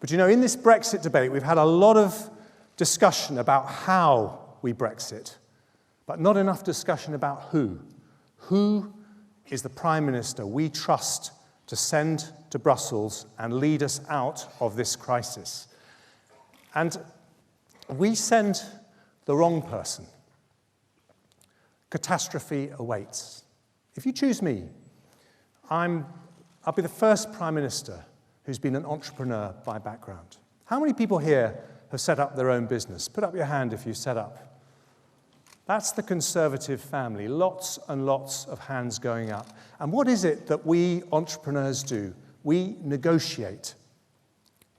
But you know, in this Brexit debate, we've had a lot of discussion about how we Brexit, but not enough discussion about who. Who is the Prime Minister we trust to send to Brussels and lead us out of this crisis? And we send the wrong person. Catastrophe awaits. If you choose me, I'll be the first Prime Minister who's been an entrepreneur by background. How many people here have set up their own business? Put up your hand if you set up. That's the Conservative family, lots and lots of hands going up. And what is it that we entrepreneurs do? We negotiate.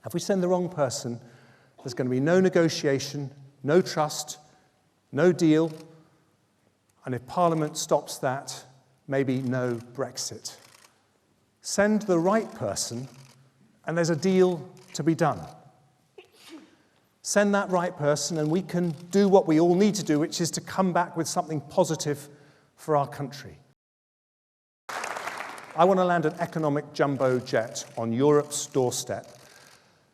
If we send the wrong person, there's going to be no negotiation, no trust, no deal, and if Parliament stops that, maybe no Brexit. Send the right person, and there's a deal to be done. Send that right person, and we can do what we all need to do, which is to come back with something positive for our country. I want to land an economic jumbo jet on Europe's doorstep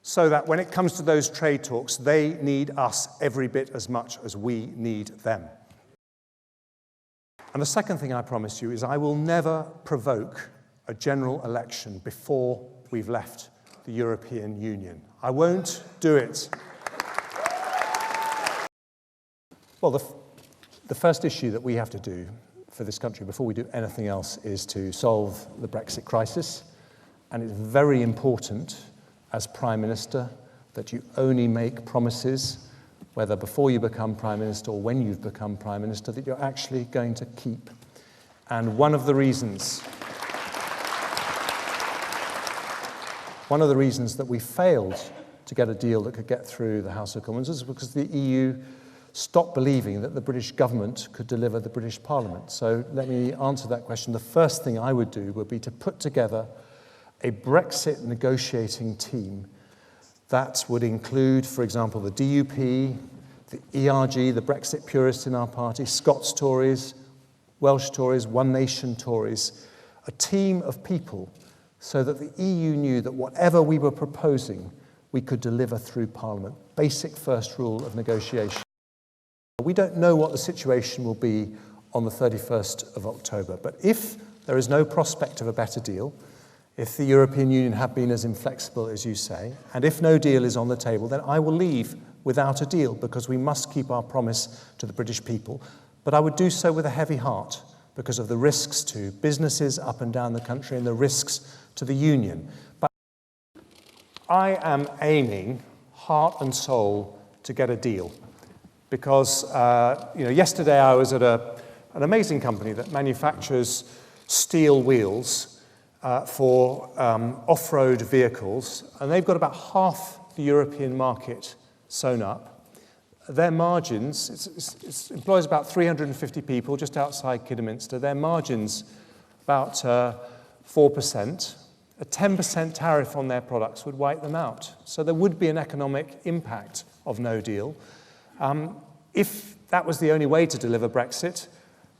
so that when it comes to those trade talks, they need us every bit as much as we need them. And the second thing I promise you is I will never provoke a general election before we've left the European Union. I won't do it. Well, the first issue that we have to do for this country before we do anything else is to solve the Brexit crisis. And it's very important as Prime Minister that you only make promises, whether before you become Prime Minister or when you've become Prime Minister, that you're actually going to keep. And one of the reasons that we failed to get a deal that could get through the House of Commons is because the EU stopped believing that the British government could deliver the British Parliament. So let me answer that question. The first thing I would do would be to put together a Brexit negotiating team that would include, for example, the DUP, the ERG, the Brexit purists in our party, Scots Tories, Welsh Tories, One Nation Tories, a team of people so that the EU knew that whatever we were proposing, we could deliver through Parliament. Basic first rule of negotiation. We don't know what the situation will be on the 31st of October, but if there is no prospect of a better deal, if the European Union have been as inflexible as you say, and if no deal is on the table, then I will leave without a deal because we must keep our promise to the British people. But I would do so with a heavy heart because of the risks to businesses up and down the country and the risks to the Union. But I am aiming heart and soul to get a deal because yesterday I was at an amazing company that manufactures steel wheels for off-road vehicles, and they've got about half the European market sewn up. Their margins, it employs about 350 people just outside Kidderminster. Their margins about 4%. A 10% tariff on their products would wipe them out. So there would be an economic impact of no deal. If that was the only way to deliver Brexit,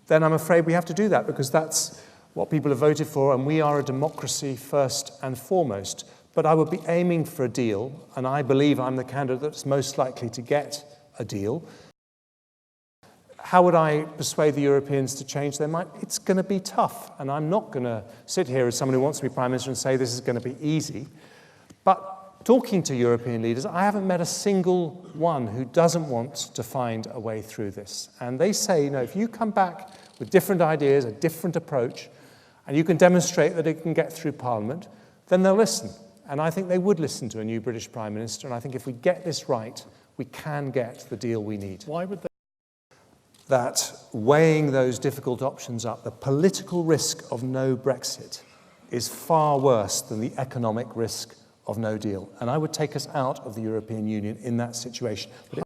then I'm afraid we have to do that because that's what people have voted for, and we are a democracy first and foremost. But I would be aiming for a deal, and I believe I'm the candidate that's most likely to get a deal. How would I persuade the Europeans to change their mind? It's going to be tough, and I'm not going to sit here as someone who wants to be Prime Minister and say this is going to be easy. But talking to European leaders, I haven't met a single one who doesn't want to find a way through this. And they say, if you come back with different ideas, a different approach, and you can demonstrate that it can get through Parliament, then they'll listen. And I think they would listen to a new British Prime Minister, and I think if we get this right, we can get the deal we need. Why would they? That weighing those difficult options up, the political risk of no Brexit is far worse than the economic risk of no deal. And I would take us out of the European Union in that situation. But